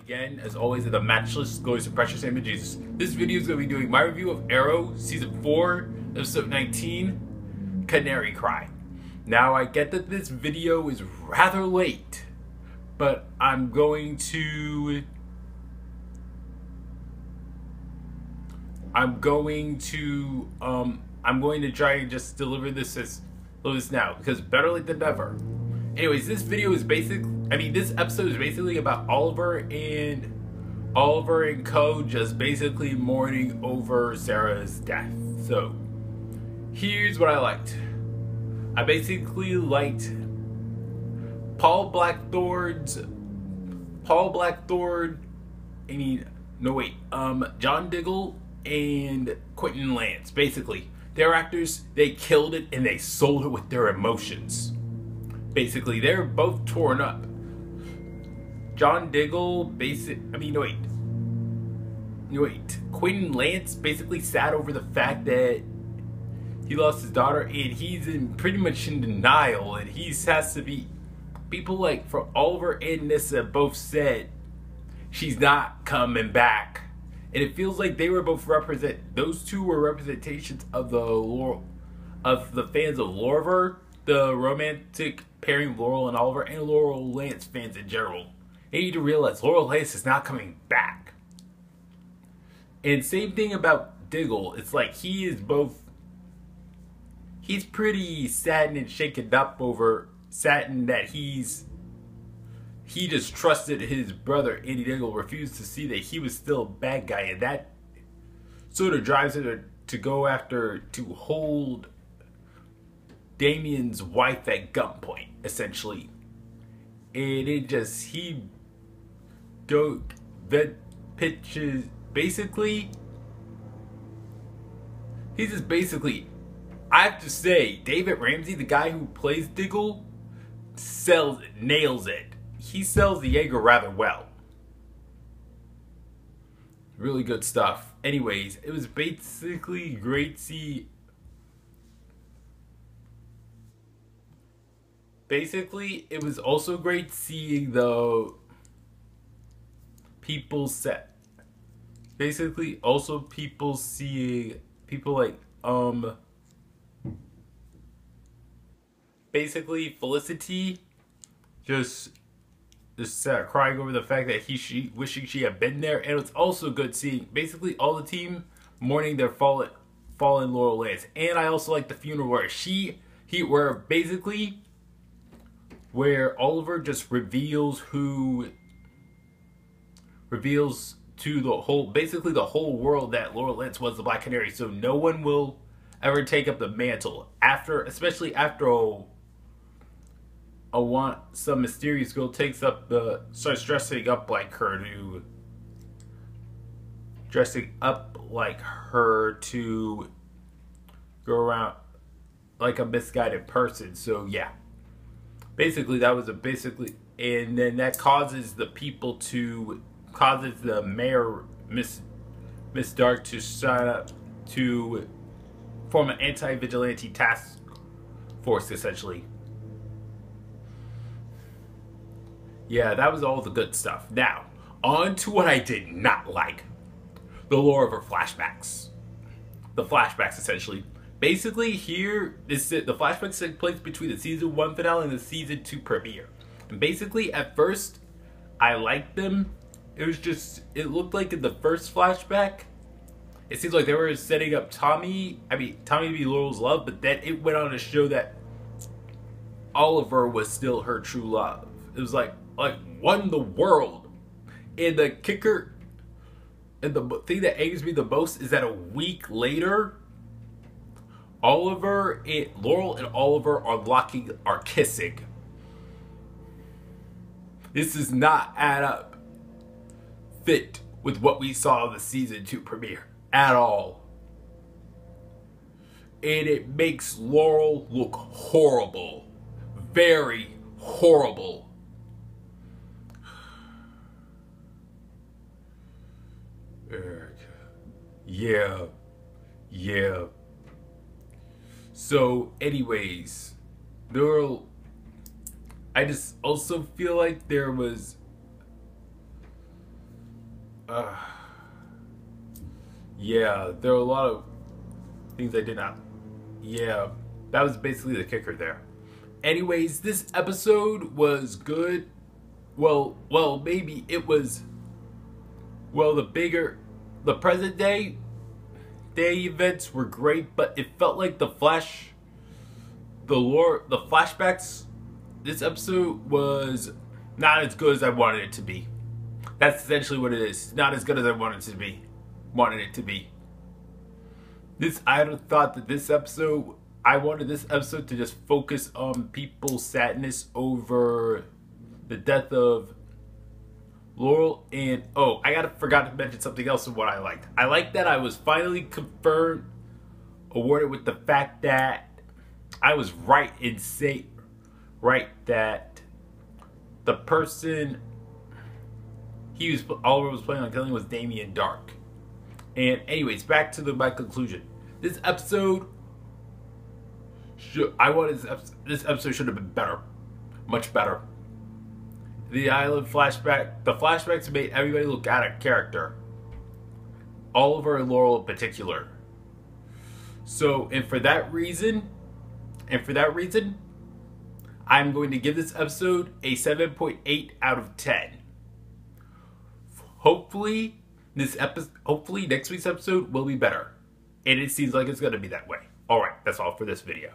again, as always, at the matchless, glorious, and precious name of Jesus. This video is going to be doing my review of Arrow, Season 4, Episode 19, Canary Cry. Now, I get that this video is rather late, but I'm going to try and just deliver this now, because better late than never. Anyways, this video is this episode is basically about Oliver and Co. just basically mourning over Sarah's death. So, here's what I liked. I basically liked John Diggle and Quentin Lance. Basically, their actors, they killed it and they sold it with their emotions. Basically, they're both torn up. John Diggle, Quentin Lance basically sat over the fact that he lost his daughter, and he's pretty much in denial, and has to be, people like from Oliver and Nissa both said she's not coming back. And it feels like they were both those two were representations of the fans of Lorver, the romantic pairing of Laurel and Oliver, and Laurel Lance fans in general. They need to realize Laurel Lance is not coming back. And same thing about Diggle. It's like he's pretty saddened and shaken up over that he just trusted his brother. Andy Diggle refused to see that he was still a bad guy, and that sort of drives him to hold Damien's wife at gunpoint, essentially. And he just I have to say, David Ramsey, the guy who plays Diggle, nails it. He sells the Jaeger rather well. Really good stuff. Anyways, it was basically great to see. Basically, it was also great seeing the people set. Basically, also people seeing basically Felicity just crying over the fact that she wishing she had been there, and it's also good seeing basically all the team mourning their fallen Laurel Lance. And I also like the funeral where Oliver just reveals to the whole world that Laurel Lance was the Black Canary, so no one will ever take up the mantle especially after some mysterious girl starts dressing up like her to go around like a misguided person. So yeah, basically and then that causes the mayor, Miss Dark, to sign up to form an anti-vigilante task force, essentially. Yeah, that was all the good stuff. Now, on to what I did not like. The lore of her flashbacks. The flashbacks, essentially. Basically, the flashbacks take place between the Season 1 finale and the Season 2 premiere. And basically, at first, I liked them. It looked like in the first flashback, it seems like they were setting up Tommy to be Laurel's love, but then it went on to show that Oliver was still her true love. It was like won the world. And the kicker, and the thing that angers me the most is that a week later, Laurel and Oliver are kissing. This does not add up fit with what we saw in the Season 2 premiere at all. And it makes Laurel look horrible. Very horrible. Yeah. So, anyways, I just also feel like there was Yeah, there are a lot of things I did not. Yeah, that was basically the kicker there. Anyways, this episode was good. Well, maybe it was. Well, the present day events were great, but it felt like the flashbacks. This episode was not as good as I wanted it to be. That's essentially what it is. Not as good as I wanted it to be. I thought that this episode. I wanted this episode to just focus on people's sadness over the death of Laurel, and forgot to mention something else of what I liked. I liked that I was finally awarded with the fact that I was right that the person Oliver was planning on killing was Damien Dark. And anyways, back to my conclusion. This episode this episode should have been better. Much better. The flashbacks made everybody look out of character. Oliver and Laurel in particular. So, and for that reason, I'm going to give this episode a 7.8 out of 10. Hopefully next week's episode will be better. And it seems like it's going to be that way. Alright, that's all for this video.